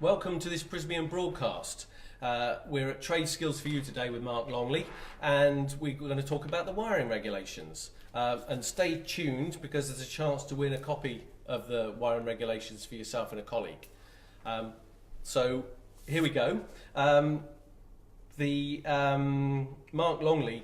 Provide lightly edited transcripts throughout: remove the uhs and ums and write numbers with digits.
Welcome to this Prysmian broadcast. We're at Trade Skills for You today with Mark Longley, and we're going to talk about the wiring regulations. And stay tuned because there's a chance to win a copy of the wiring regulations for yourself and a colleague. So here we go. Mark Longley,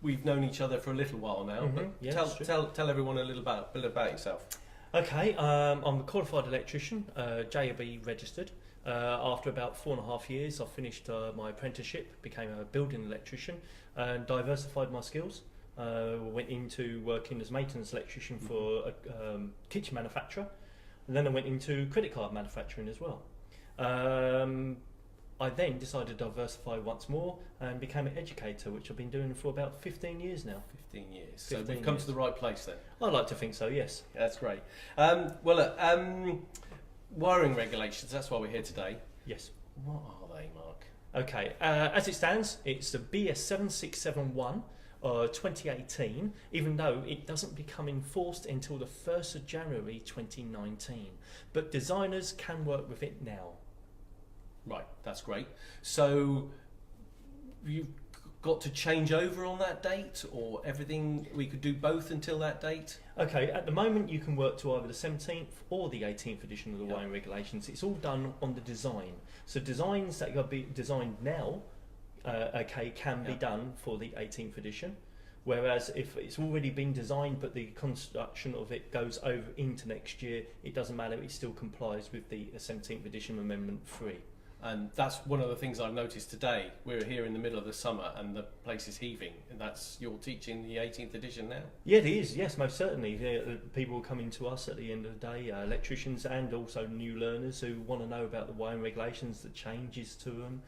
we've known each other for a little while now, but Yeah, tell everyone a little bit about yourself. Okay, I'm a qualified electrician, JAB registered. After about 4.5 years, I finished my apprenticeship, became a building electrician, and diversified my skills. Went into working as maintenance electrician for a kitchen manufacturer, and then I went into credit card manufacturing as well. I then decided to diversify once more and became an educator, which I've been doing for about 15 years now. 15 years. So we've come to the right place then. I'd like to think so, yes. That's great. Wiring regulations, that's why we're here today. Yes. What are they, Mark? Okay, as it stands, it's the BS 7671 2018, even though it doesn't become enforced until the 1st of January 2019. But designers can work with it now. Right, that's great. So you've got to change over on that date, or everything, we could do both until that date? Okay, at the moment you can work to either the 17th or the 18th edition of the wiring regulations. It's all done on the design. So designs that are being designed now, can be done for the 18th edition. Whereas if it's already been designed but the construction of it goes over into next year, it doesn't matter, it still complies with the 17th edition Amendment 3. And that's one of the things I've noticed today. We're here in the middle of the summer and the place is heaving, and you're teaching the 18th edition now? Yeah, it is, yes, most certainly. People coming to us at the end of the day, electricians and also new learners who want to know about the wiring regulations, the changes to them,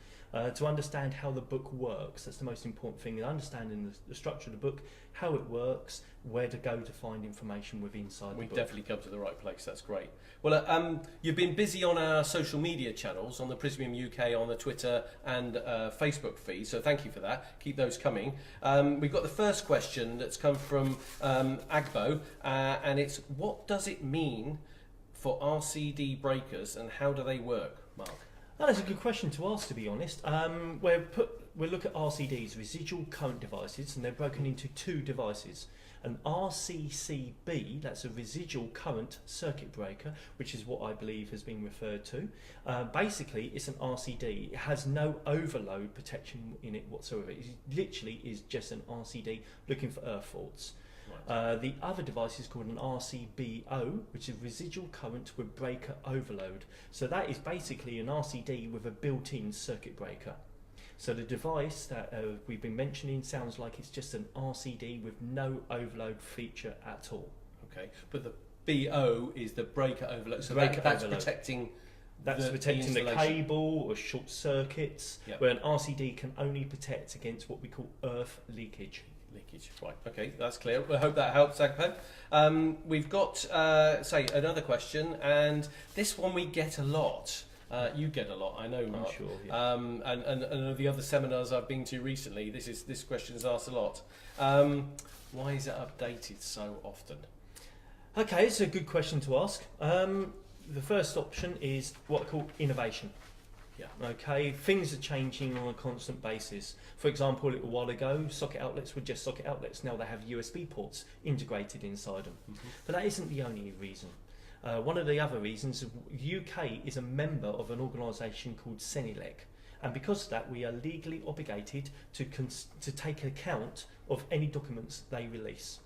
to understand how the book works. That's the most important thing, understanding the structure of the book, how it works, where to go to find information inside the book. We've definitely come to the right place, that's great. Well, you've been busy on our social media channels, on the Prysmian UK, on the Twitter and Facebook feed, so thank you for that. Keep those coming. We've got the first question that's come from Agbo, and it's, what does it mean for RCD breakers and how do they work, Mark? That's a good question to ask, to be honest. We'll look at RCDs, residual current devices, and they're broken into two devices. An RCCB, that's a residual current circuit breaker, which is what I believe has been referred to. Basically, it's an RCD. It has no overload protection in it whatsoever. It literally is just an RCD looking for earth faults. Right. The other device is called an RCBO, which is residual current with breaker overload. So that is basically an RCD with a built-in circuit breaker. So the device that we've been mentioning sounds like it's just an RCD with no overload feature at all. Okay, but the BO is the breaker overload. So that's protecting. That's protecting the cable or short circuits, where an RCD can only protect against what we call earth leakage. Right, okay, that's clear. I hope that helps, Agpo. We've got, another question, and this one we get a lot. You get a lot, I know, Mark. I'm sure, yeah. And the other seminars I've been to recently, this question is asked a lot. Why is it updated so often? Okay, it's a good question to ask. The first option is what I call innovation. Yeah. Okay, things are changing on a constant basis. For example, a little while ago, socket outlets were just socket outlets. Now they have USB ports integrated inside them. But that isn't the only reason. One of the other reasons, the UK is a member of an organisation called CENILEC, and because of that we are legally obligated to take account of any documents they release.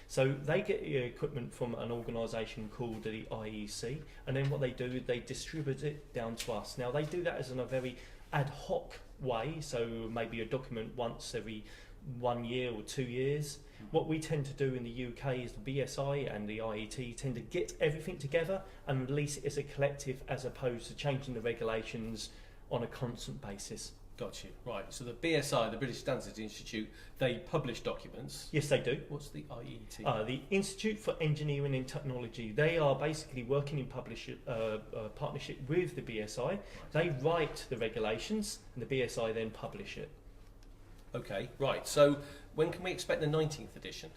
So they get the equipment from an organisation called the IEC, and then what they do, they distribute it down to us. Now they do that as in a very ad hoc way, so maybe a document once every 1 year or 2 years. What we tend to do in the UK is the BSI and the IET tend to get everything together and release it as a collective, as opposed to changing the regulations on a constant basis. Got you. Right. So the BSI, the British Standards Institute, they publish documents. Yes, they do. What's the IET? The Institute for Engineering and Technology. They are basically working in partnership with the BSI. Right. They write the regulations, and the BSI then publish it. Okay. Right. So when can we expect the 19th edition?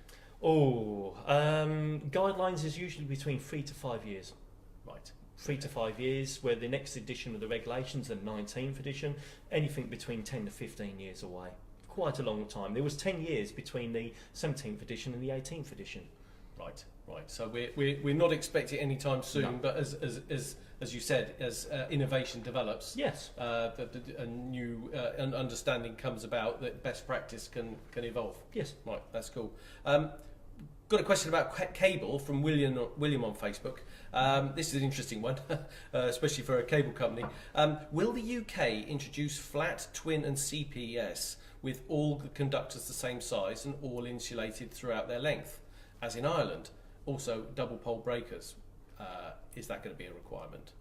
Guidelines is usually between 3 to 5 years. Right. 3 to 5 years, where the next edition of the regulations, the 19th edition, anything between 10 to 15 years away. Quite a long time. There was 10 years between the 17th edition and the 18th edition. Right. So we're not expecting any time soon, No. but as you said, as innovation develops, Yes. a new understanding comes about, that best practice can evolve. Yes. Right, that's cool. Got a question about cable from William on Facebook. This is an interesting one, especially for a cable company. Will the UK introduce flat, twin and CPS with all the conductors the same size and all insulated throughout their length, as in Ireland? Also, double pole breakers. Is that going to be a requirement?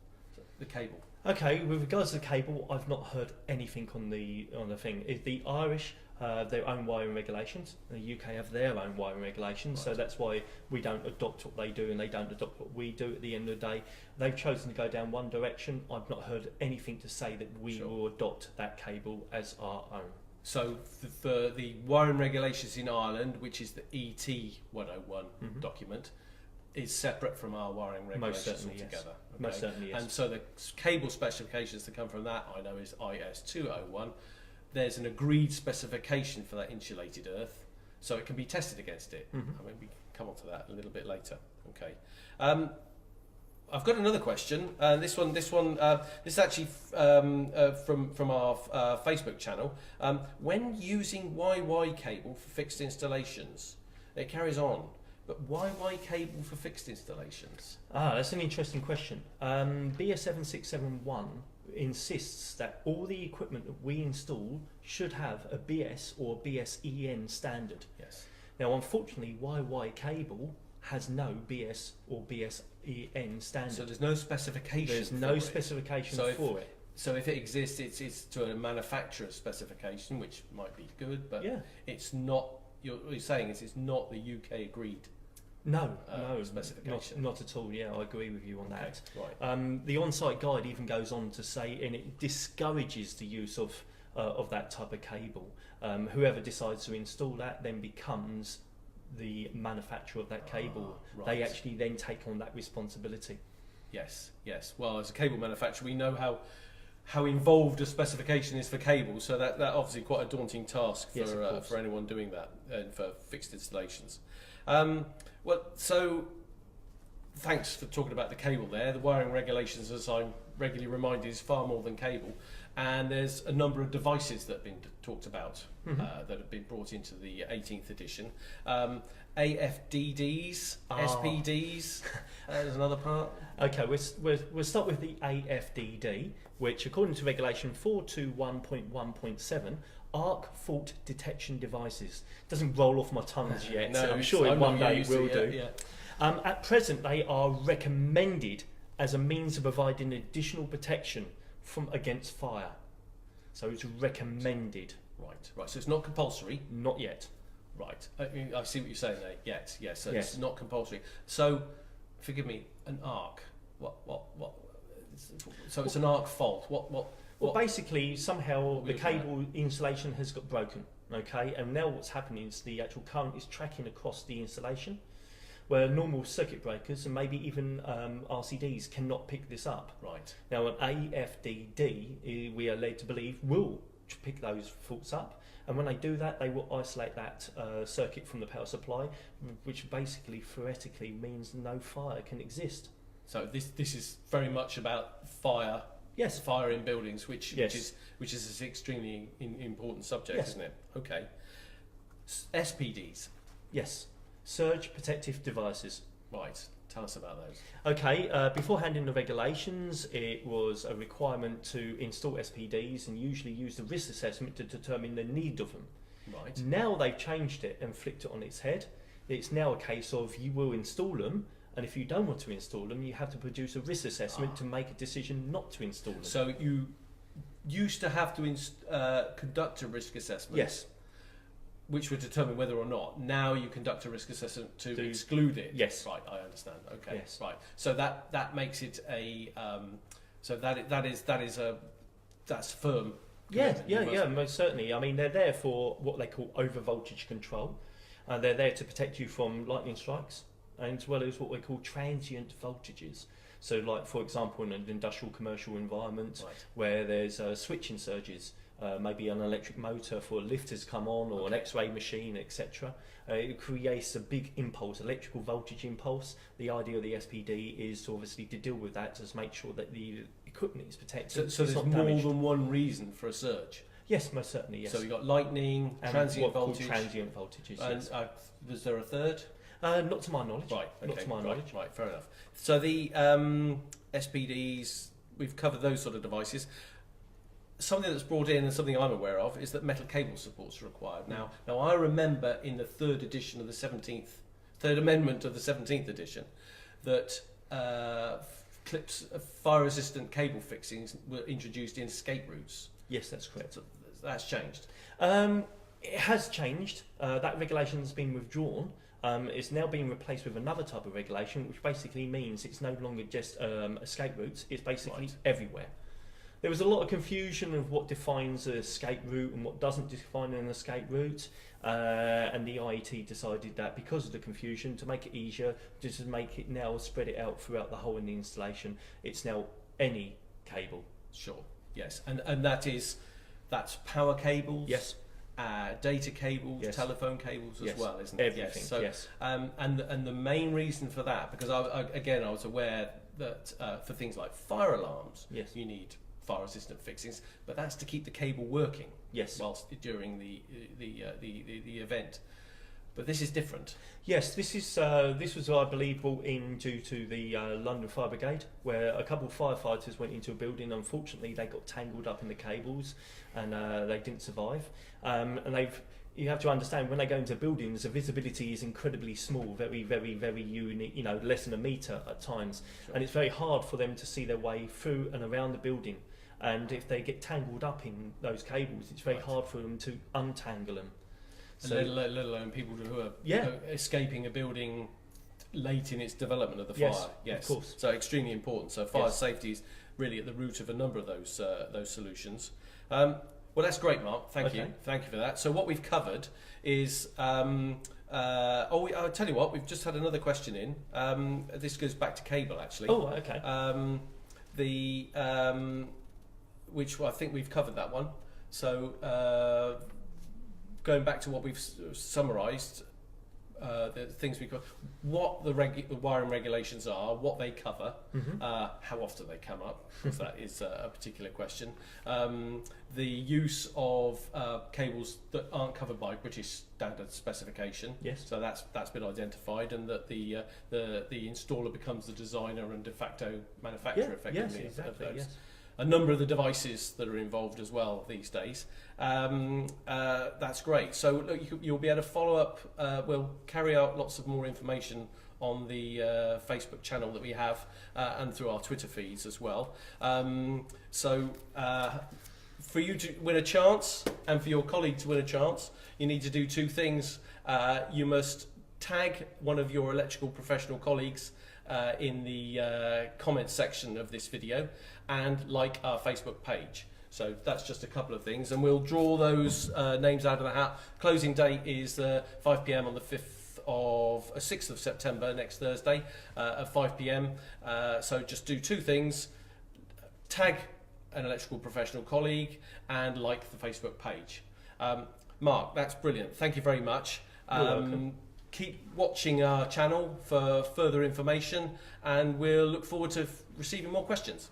The cable. Okay, with regards to the cable, I've not heard anything on the thing. The Irish have their own wiring regulations, and the UK have their own wiring regulations, Right. so that's why we don't adopt what they do and they don't adopt what we do. At the end of the day, they've chosen to go down one direction. I've not heard anything to say that we Sure. will adopt that cable as our own. So for the wiring regulations in Ireland, which is the ET 101 document, is separate from our wiring regulations certainly, yes. altogether. Most certainly, yes. And so the cable specifications that come from that, I know, is IS 201. There's an agreed specification for that insulated earth, so it can be tested against it. I mean, we can come on to that a little bit later. Okay. I've got another question. This is actually from our Facebook channel. When using YY cable for fixed installations, it carries on. But YY cable for fixed installations? That's an interesting question. BS7671 insists that all the equipment that we install should have a BS or BSEN standard. Yes. Now, unfortunately, YY cable has no BS or BSEN standard. So there's no specification. There's no specification for it. So if it exists, it's to a manufacturer's specification, which might be good, but Yeah. it's not. You're saying it's not the UK agreed. No, specification. not at all. Yeah, I agree with you on that. Right. The on-site guide even goes on to say, and it discourages the use of that type of cable. Whoever decides to install that then becomes the manufacturer of that cable. Right. They actually then take on that responsibility. Yes. Well, as a cable manufacturer, we know how involved a specification is for cables, so that obviously quite a daunting task Yes, of course. for anyone doing that and for fixed installations. So thanks for talking about the cable there. The wiring regulations, as I'm regularly reminded, is far more than cable, and there's a number of devices that have been talked about that have been brought into the 18th edition. AFDDs, SPDs, there's another part. Okay, we'll start with the AFDD, which according to regulation 421.1.7, arc fault detection devices. Doesn't roll off my tongue as yet, No, so I'm sure it one day will do. Yeah. At present, they are recommended as a means of providing additional protection against fire. So it's recommended. Right. So it's not compulsory. Not yet. Right. I see what you're saying there. Yes. So Yes. it's not compulsory. So, forgive me, an arc. What? So it's an arc fault. Well, basically, somehow we the looking at? cable insulation has got broken. Okay, and now what's happening is the actual current is tracking across the insulation, where normal circuit breakers and maybe even RCDs cannot pick this up. Right. Now, an AFDD, we are led to believe, will pick those faults up, and when they do that, they will isolate that circuit from the power supply, which basically theoretically means no fire can exist. So this is very much about fire. Yes. Fire in buildings, which Yes. is an extremely important subject, Yes. isn't it? Okay. SPDs. Yes. Surge protective devices. Right. Tell us about those. Okay, beforehand in the regulations, it was a requirement to install SPDs and usually use the risk assessment to determine the need of them. Right. Now they've changed it and flipped it on its head. It's now a case of you will install them, and if you don't want to install them, you have to produce a risk assessment to make a decision not to install them. So you used to have to conduct a risk assessment. Yes. Which would determine whether or not. Now you conduct a risk assessment to exclude it. Yes. Right. I understand. Okay. Yes. Right. So that makes it a. That's firm. Yeah, most certainly. I mean, they're there for what they call over voltage control. They're there to protect you from lightning strikes, and as well as what we call transient voltages. So, like for example, in an industrial commercial environment Right. where there's switching surges, maybe an electric motor for a lift has come on, or an X-ray machine, etc. It creates a big impulse, electrical voltage impulse. The idea of the SPD is to obviously to deal with that, to make sure that the equipment is protected. So it's there's not more damaged. than one reason for a surge. Yes, most certainly. Yes. So you've got lightning, And transient what called voltage. transient voltages. And Yes. was there a third? Not to my knowledge. Right. Okay. Not to my knowledge. Right. Fair enough. So the SPDs, we've covered those sort of devices. Something that's brought in and something I'm aware of is that metal cable support's required. Now I remember in the third amendment of the 17th edition, that clips of fire-resistant cable fixings were introduced in escape routes. Yes, that's correct. So that's changed. It has changed. That regulation has been withdrawn. It's now being replaced with another type of regulation, which basically means it's no longer just escape routes. It's basically everywhere. There was a lot of confusion of what defines an escape route and what doesn't define an escape route, and the IET decided that because of the confusion, to make it easier, just to make it now spread it out throughout the whole of the installation, it's now any cable. Sure. Yes. And that's power cables. Yes. Data cables, Yes. telephone cables as Yes. well, isn't it? Everything. Yes. So, Yes. and the main reason for that, because I was aware that for things like fire alarms, Yes. you need fire-resistant fixings, but that's to keep the cable working. Yes. Whilst during the event. But this is different. Yes, this was, I believe, brought in due to the London Fire Brigade, where a couple of firefighters went into a building. Unfortunately, they got tangled up in the cables, and they didn't survive. You have to understand, when they go into buildings, the visibility is incredibly small, very, very, very unique. Less than a metre at times, Sure. and it's very hard for them to see their way through and around the building. And if they get tangled up in those cables, it's very hard for them to untangle them. So, let alone people who are escaping a building late in its development of the fire. Yes, of course. So extremely important. So fire safety is really at the root of a number of those solutions. Well, that's great, Mark. Thank you for that. So what we've covered is I'll tell you what, we've just had another question in. This goes back to cable, actually. Oh, okay. Which I think we've covered that one. So going back to what we've summarised, the things we cover, what the wiring regulations are, what they cover, how often they come up, because that is a particular question. The use of cables that aren't covered by British standard specification. Yes. So that's been identified, and that the installer becomes the designer and de facto manufacturer effectively of those. Yes. A number of the devices that are involved as well these days. That's great. So look, you'll be able to follow up. We'll carry out lots of more information on the Facebook channel that we have, and through our Twitter feeds as well. For you to win a chance, and for your colleague to win a chance, you need to do two things. You must tag one of your electrical professional colleagues in the comments section of this video, and like our Facebook page. So that's just a couple of things, and we'll draw those names out of the hat. Closing date is 5 p.m. on the 6th of September, next Thursday, at 5 p.m. So just do two things: tag an electrical professional colleague and like the Facebook page. Mark, that's brilliant. Thank you very much. You're welcome. Keep watching our channel for further information, and we'll look forward to receiving more questions.